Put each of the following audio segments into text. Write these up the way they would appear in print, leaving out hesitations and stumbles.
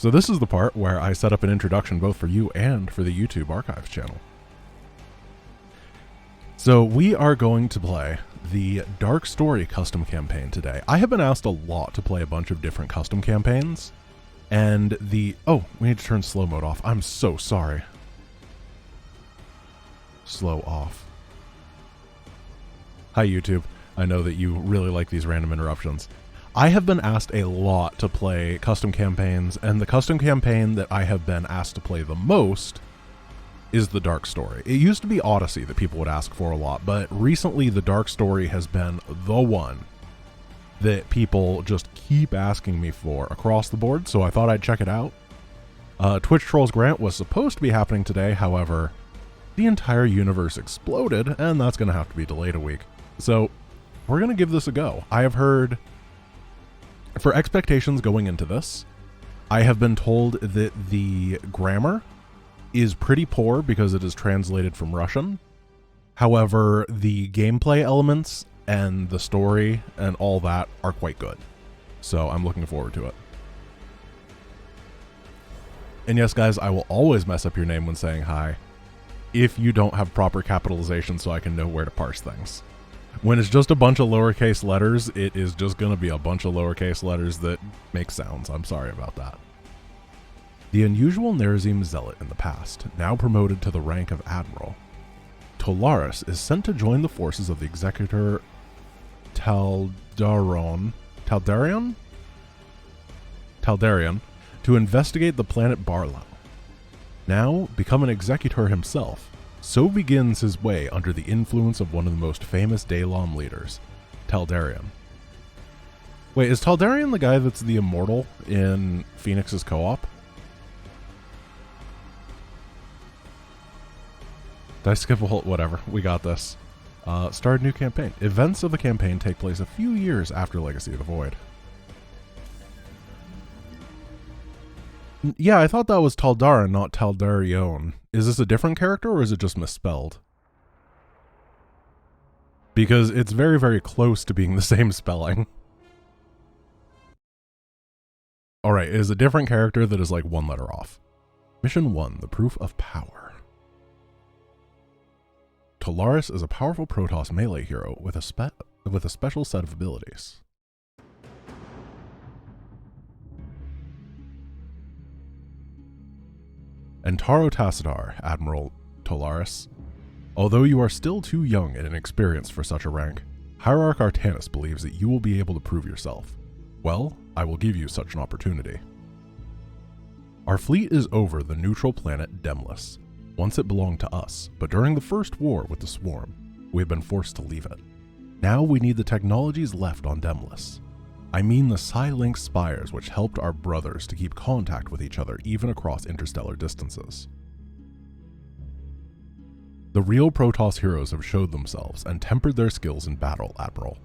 So this is the part where I set up an introduction both for you and for the YouTube Archives channel. So we are going to play the Dark Story custom campaign today. I have been asked a lot to play a bunch of different custom campaigns, and oh, we need to turn slow mode off. I'm so sorry. Slow off. Hi YouTube. I know that you really like these random interruptions. I have been asked a lot to play custom campaigns, and the custom campaign that I have been asked to play the most is the Dark Story. It used to be Odyssey that people would ask for a lot, but recently the Dark Story has been the one that people just keep asking me for across the board, so I thought I'd check it out. Twitch Trolls Grant was supposed to be happening today, however, the entire universe exploded, and that's going to have to be delayed a week. So we're going to give this a go. I have heard, for expectations going into this, I have been told that the grammar is pretty poor because it is translated from Russian. However, the gameplay elements and the story and all that are quite good. So I'm looking forward to it. And yes, guys, I will always mess up your name when saying hi if you don't have proper capitalization so I can know where to parse things. When it's just a bunch of lowercase letters, it is just going to be a bunch of lowercase letters that make sounds. I'm sorry about that. The unusual Nerazim zealot in the past, now promoted to the rank of admiral, Tolaris is sent to join the forces of the executor Taldarion to investigate the planet Barlow. Now, become an executor himself, so begins his way under the influence of one of the most famous Daylom leaders, Taldarion. Wait, is Taldarion the guy that's the immortal in Phoenix's co-op? Did I skip a whole... whatever, we got this. Start a new campaign. Events of the campaign take place a few years after Legacy of the Void. Yeah, I thought that was Taldarin, not Taldarion. Is this a different character, or is it just misspelled? Because it's very, very close to being the same spelling. Alright, it is a different character that is like one letter off. Mission 1, the Proof of Power. Tolaris is a powerful Protoss melee hero with a special set of abilities. Entaro Tassadar, Admiral Tolaris. Although you are still too young and inexperienced for such a rank, Hierarch Artanis believes that you will be able to prove yourself. Well, I will give you such an opportunity. Our fleet is over the neutral planet Demlis. Once it belonged to us, but during the first war with the Swarm, we have been forced to leave it. Now we need the technologies left on Demlis. I mean the Psi-Link spires which helped our brothers to keep contact with each other even across interstellar distances. The real Protoss heroes have showed themselves and tempered their skills in battle, Admiral,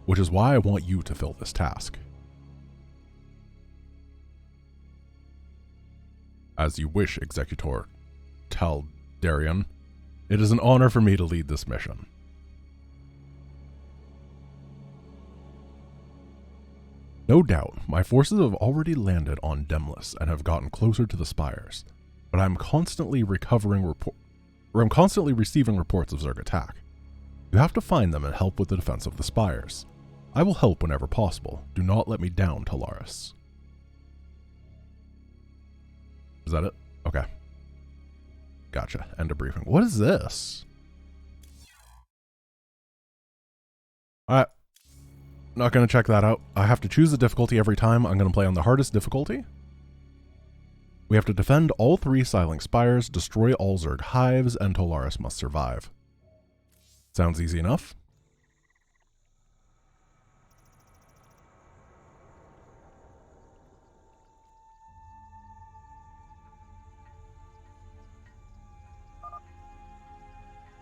which is why I want you to fill this task. As you wish, Executor Taldarion. It is an honor for me to lead this mission. No doubt, my forces have already landed on Demlis and have gotten closer to the spires, but I'm constantly receiving reports of Zerg attack. You have to find them and help with the defense of the spires. I will help whenever possible. Do not let me down, Tolaris. Is that it? Okay. Gotcha. End of briefing. What is this? Alright. Not going to check that out. I have to choose the difficulty every time. I'm going to play on the hardest difficulty. We have to defend all 3 Psi-Link spires, destroy all Zerg hives, and Tolaris must survive. Sounds easy enough.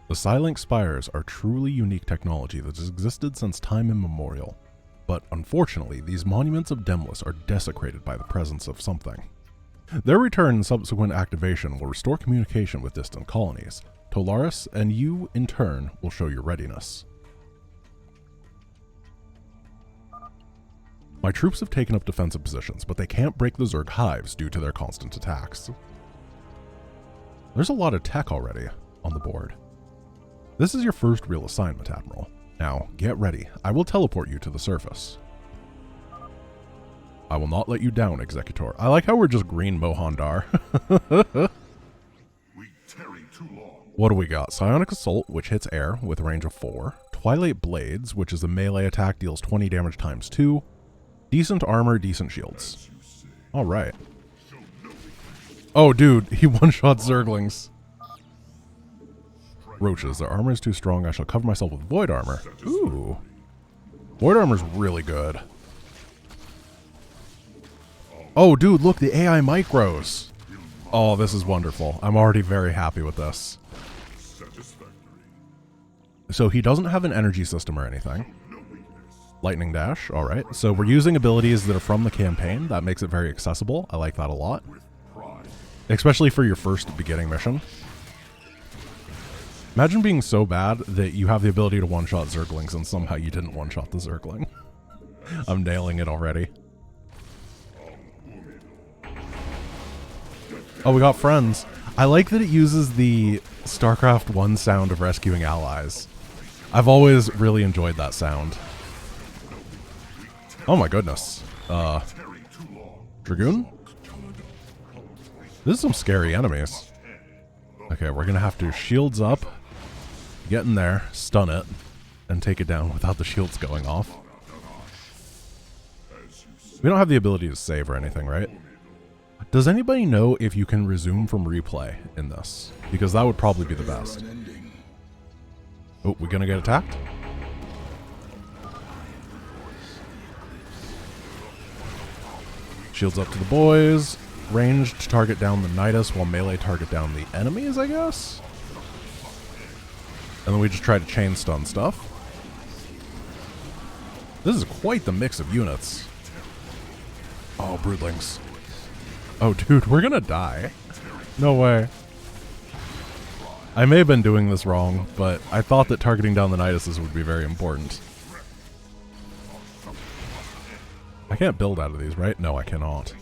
The Psi-Link spires are truly unique technology that has existed since time immemorial, but unfortunately these monuments of Demlis are desecrated by the presence of something. Their return and subsequent activation will restore communication with distant colonies. Tolaris and you, in turn, will show your readiness. My troops have taken up defensive positions, but they can't break the Zerg hives due to their constant attacks. There's a lot of tech already on the board. This is your first real assignment, Admiral. Now, get ready. I will teleport you to the surface. I will not let you down, Executor. I like how we're just green Mohandar. We tarry too long. What do we got? Psionic Assault, which hits air with a range of 4. Twilight Blades, which is a melee attack, deals 20 damage times 2. Decent armor, decent shields. Alright. Oh, dude, he one-shot Zerglings. Roaches, their armor is too strong. I shall cover myself with Void Armor. Ooh. Void Armor's really good. Oh, dude, look, the AI micros. Oh, this is wonderful. I'm already very happy with this. So he doesn't have an energy system or anything. Lightning Dash, alright. So we're using abilities that are from the campaign. That makes it very accessible. I like that a lot. Especially for your first beginning mission. Imagine being so bad that you have the ability to one-shot Zerglings and somehow you didn't one-shot the Zergling. I'm nailing it already. Oh, we got friends. I like that it uses the StarCraft 1 sound of rescuing allies. I've always really enjoyed that sound. Oh my goodness. Dragoon? This is some scary enemies. Okay, we're gonna have to shields up, get in there, stun it, and take it down without the shields going off. We don't have the ability to save or anything, right? Does anybody know if you can resume from replay in this? Because that would probably be the best. Oh, we gonna get attacked? Shields up to the boys. Ranged to target down the Nidus, while melee target down the enemies, I guess? And then we just try to chain stun stuff. This is quite the mix of units. Oh, broodlings. Oh, dude, we're gonna die. No way. I may have been doing this wrong, but I thought that targeting down the Niduses would be very important. I can't build out of these, right? No, I cannot.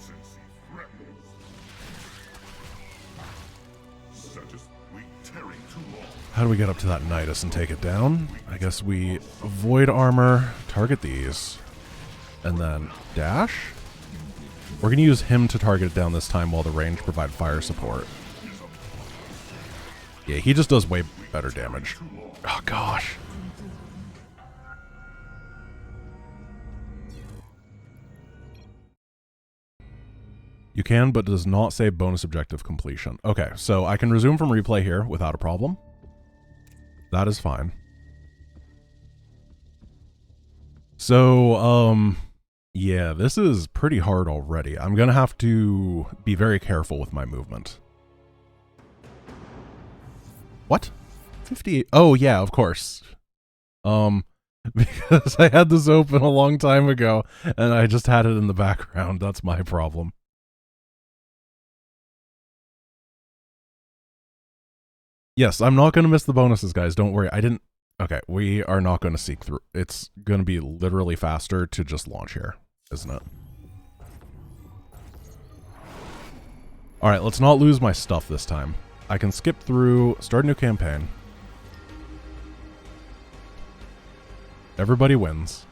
How do we get up to that Nidus and take it down? I guess we Void Armor, target these, and then dash? We're going to use him to target it down this time while the range provide fire support. Yeah, he just does way better damage. Oh, gosh. You can, but does not save bonus objective completion. Okay, so I can resume from replay here without a problem. That is fine. So, yeah, this is pretty hard already. I'm gonna have to be very careful with my movement. What? 58? Oh, yeah, of course. Because I had this open a long time ago, and I just had it in the background. That's my problem. Yes, I'm not going to miss the bonuses, guys. Don't worry. I didn't... Okay, we are not going to seek through. It's going to be literally faster to just launch here, isn't it? Alright, let's not lose my stuff this time. I can skip through, start a new campaign. Everybody wins.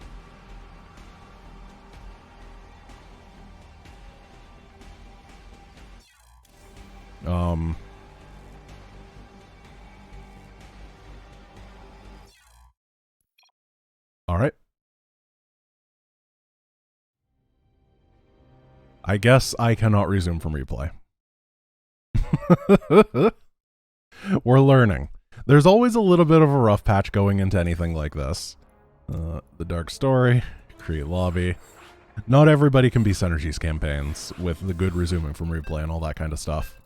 Alright. I guess I cannot resume from replay. We're learning. There's always a little bit of a rough patch going into anything like this. The Dark Story, create lobby. Not everybody can be Synergies campaigns with the good resuming from replay and all that kind of stuff.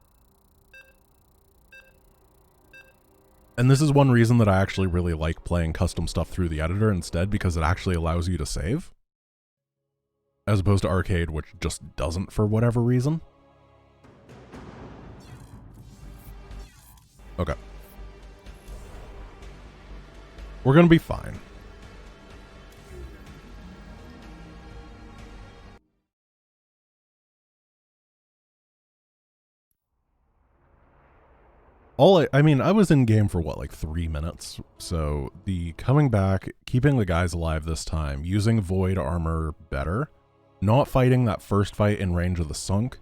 And this is one reason that I actually really like playing custom stuff through the editor instead, because it actually allows you to save. As opposed to Arcade, which just doesn't for whatever reason. Okay. We're gonna be fine. I mean, I was in game for what, like 3 minutes? So the coming back, keeping the guys alive this time, using void armor better, not fighting that first fight in range of the sunk,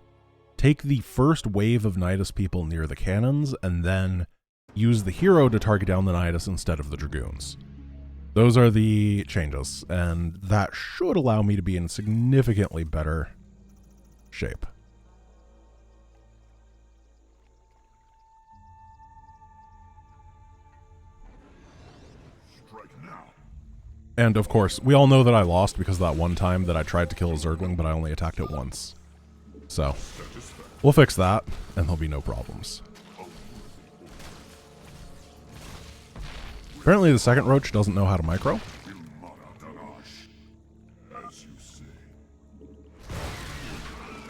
take the first wave of Nidus people near the cannons, and then use the hero to target down the Nidus instead of the Dragoons. Those are the changes, and that should allow me to be in significantly better shape. And of course, we all know that I lost because of that one time that I tried to kill a Zergling, but I only attacked it once. So, we'll fix that, and there'll be no problems. Apparently the second roach doesn't know how to micro.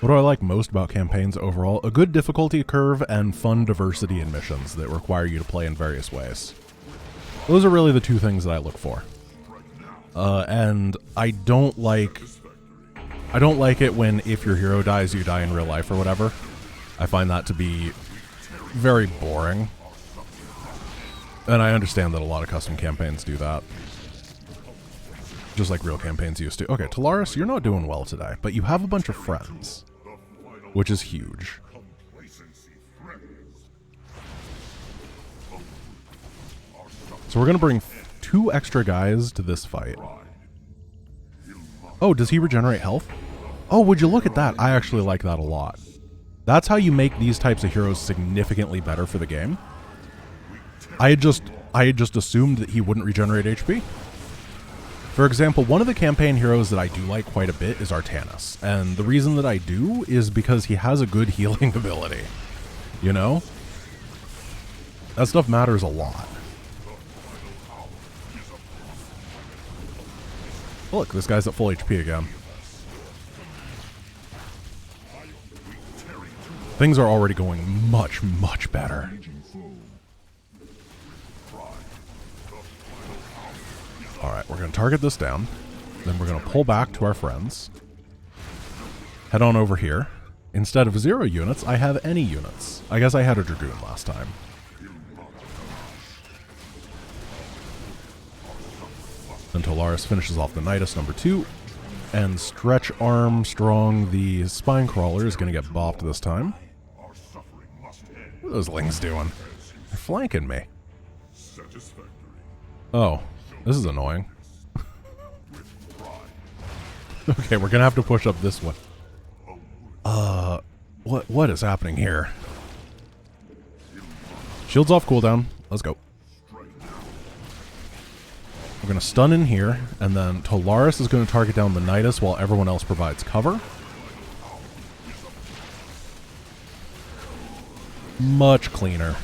What do I like most about campaigns overall? A good difficulty curve and fun diversity in missions that require you to play in various ways. Those are really the two things that I look for. And I don't like it when if your hero dies, you die in real life or whatever. I find that to be very boring. And I understand that a lot of custom campaigns do that. Just like real campaigns used to. Okay, Talaris, you're not doing well today, but you have a bunch of friends, which is huge. So we're going to bring 2 extra guys to this fight. Oh, does he regenerate health? Oh, would you look at that? I actually like that a lot. That's how you make these types of heroes significantly better for the game. I had just assumed that he wouldn't regenerate HP. For example, one of the campaign heroes that I do like quite a bit is Artanis. And the reason that I do is because he has a good healing ability. You know? That stuff matters a lot. Look, this guy's at full HP again. Things are already going much, much better. Alright, we're going to target this down. Then we're going to pull back to our friends. Head on over here. Instead of 0 units, I have any units. I guess I had a Dragoon last time. Then Talaris finishes off the Nidus number 2. And Stretch Armstrong, the Spine Crawler, is going to get bopped this time. What are those Lings doing? They're flanking me. Oh, this is annoying. Okay, we're going to have to push up this way. What is happening here? Shields off cooldown. Let's go. We're going to stun in here, and then Talaris is going to target down the Nidus while everyone else provides cover. Much cleaner.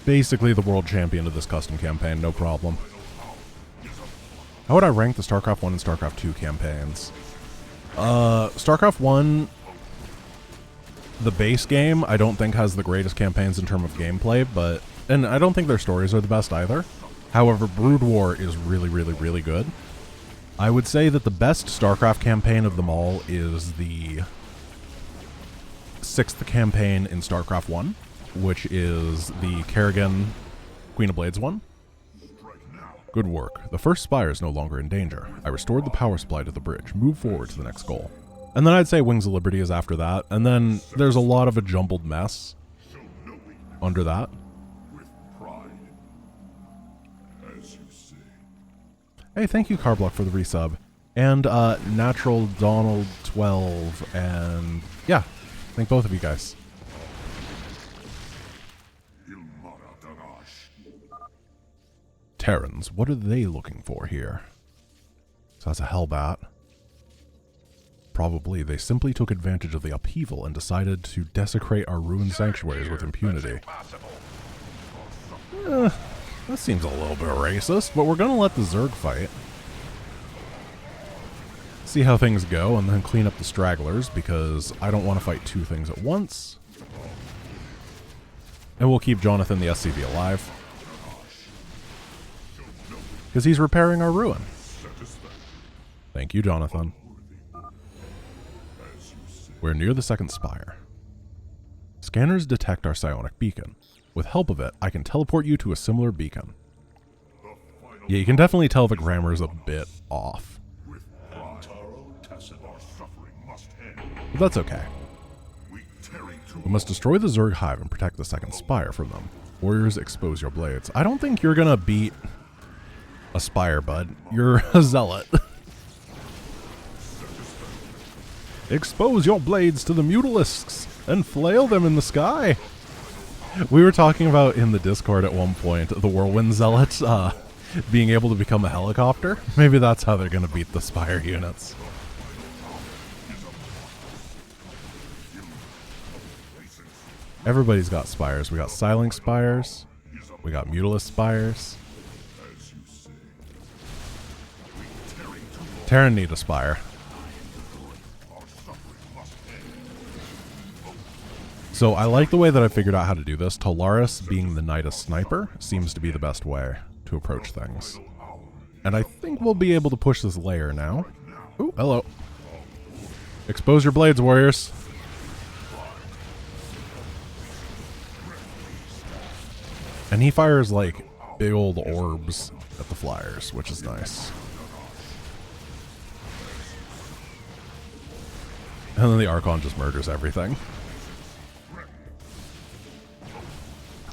Basically the world champion of this custom campaign, no problem. How would I rank the Starcraft 1 and Starcraft 2 campaigns? Starcraft 1, the base game, I don't think has the greatest campaigns in terms of gameplay, and I don't think their stories are the best either. However, Brood War is really, really, really good. I would say that the best Starcraft campaign of them all is the 6th campaign in Starcraft 1, which is the Kerrigan Queen of Blades one. Good work. The first spire is no longer in danger. I restored the power supply to the bridge. Move forward to the next goal. And then I'd say Wings of Liberty is after that, and then there's a lot of a jumbled mess under that. Hey, thank you, Carblock, for the resub. And Natural Donald 12, and yeah, thank both of you guys. Terrans, what are they looking for here? So that's a Hellbat. Probably they simply took advantage of the upheaval and decided to desecrate our ruined sanctuaries with impunity. That seems a little bit racist, but we're gonna let the Zerg fight. See how things go and then clean up the stragglers, because I don't want to fight 2 things at once. And we'll keep Jonathan the SCV alive, because he's repairing our ruin. Thank you, Jonathan. We're near the 2nd spire. Scanners detect our psionic beacon. With help of it, I can teleport you to a similar beacon. Yeah, you can definitely tell the grammar is a bit off. But that's okay. We must destroy the Zerg hive and protect the second spire from them. Warriors, expose your blades. I don't think you're gonna beat a spire, bud. You're a zealot. Expose your blades to the mutalisks and flail them in the sky. We were talking about in the Discord at one point, the whirlwind zealots being able to become a helicopter. Maybe that's how they're gonna beat the spire units. Everybody's got spires. We got Silent Spires. We got Mutalist Spires. Terran need a spire. So I like the way that I figured out how to do this. Talaris, being the Nidus sniper, seems to be the best way to approach things. And I think we'll be able to push this layer now. Ooh, hello. Expose your blades, warriors. And he fires like big old orbs at the flyers, which is nice. And then the Archon just murders everything.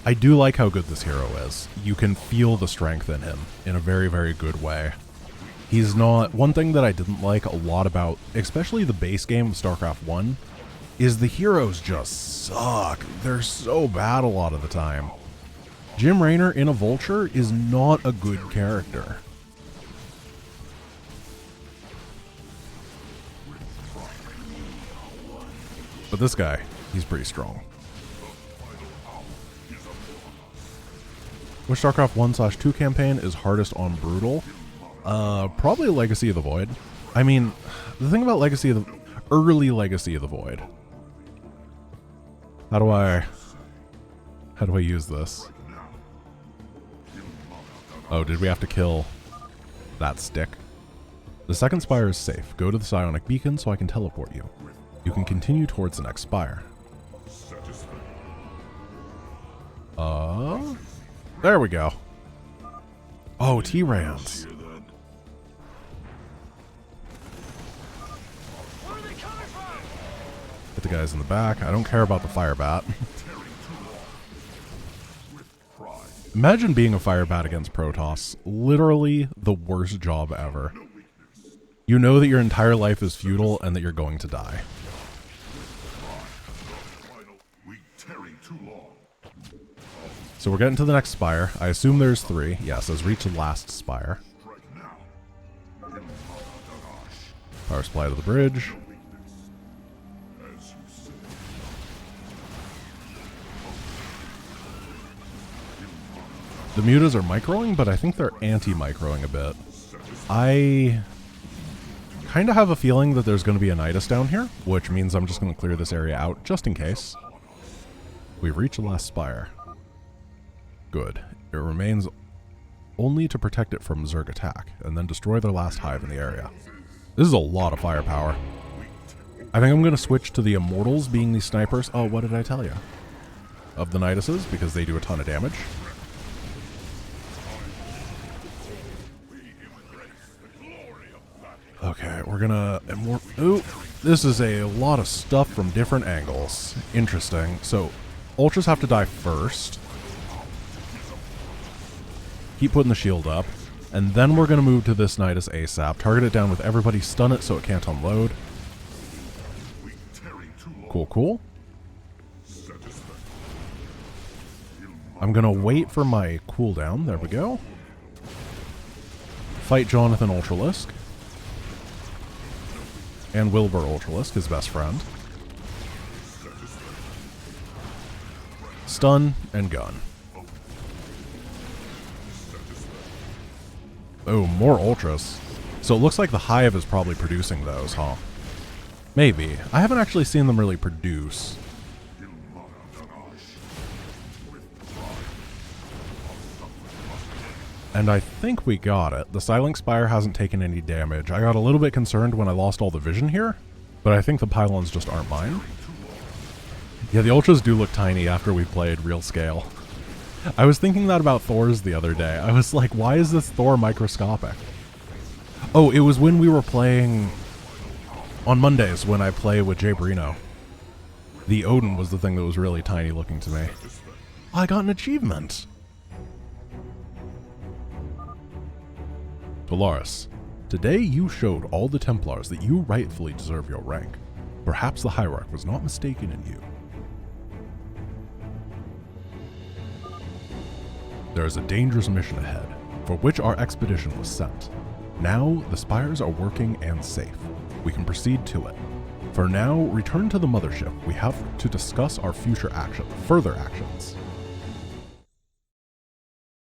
I do like how good this hero is. You can feel the strength in him in a very, very good way. He's not... One thing that I didn't like a lot about, especially the base game of StarCraft 1, is the heroes just suck. They're so bad a lot of the time. Jim Raynor in a Vulture is not a good character. But this guy, he's pretty strong. Which StarCraft 1/2 campaign is hardest on Brutal? Probably Legacy of the Void. I mean, the thing about early Legacy of the Void. How do I use this? Oh, did we have to kill that stick? The second spire is safe. Go to the psionic beacon so I can teleport you. You can continue towards the next spire. There we go. Oh, T-Rans. Hit the guys in the back. I don't care about the fire bat. Imagine being a fire bat against Protoss. Literally the worst job ever. You know that your entire life is futile and that you're going to die. So we're getting to the next spire. I assume there's 3. Yes, let's reach the last spire. Power supply to the bridge. The mutas are microing, but I think they're anti-microing a bit. I kind of have a feeling that there's going to be a Nidus down here, which means I'm just going to clear this area out just in case. We've reached the last spire. Good. It remains only to protect it from Zerg attack, and then destroy their last hive in the area. This is a lot of firepower. I think I'm going to switch to the Immortals being these snipers. Oh, what did I tell you? Of the Niduses, because they do a ton of damage. Okay, we're gonna... Ooh, this is a lot of stuff from different angles. Interesting. So, Ultras have to die first. Keep putting the shield up. And then we're gonna move to this Nidus ASAP. Target it down with everybody, stun it so it can't unload. Cool, cool. I'm gonna wait for my cooldown. There we go. Fight Jonathan Ultralisk. And Wilbur Ultralisk, his best friend. Stun and gun. Oh, more Ultras. So it looks like the Hive is probably producing those, huh? Maybe. I haven't actually seen them really produce. And I think we got it. The Silent Spire hasn't taken any damage. I got a little bit concerned when I lost all the vision here, but I think the pylons just aren't mine. Yeah, the Ultras do look tiny after we played real scale. I was thinking that about Thor's the other day. I was like, why is this Thor microscopic? Oh, it was when we were playing on Mondays when I play with Jay Brino. The Odin was the thing that was really tiny looking to me. I got an achievement! Polaris, today you showed all the Templars that you rightfully deserve your rank. Perhaps the Hierarch was not mistaken in you. There is a dangerous mission ahead, for which our expedition was sent. Now, the spires are working and safe. We can proceed to it. For now, return to the mothership. We have to discuss our further actions.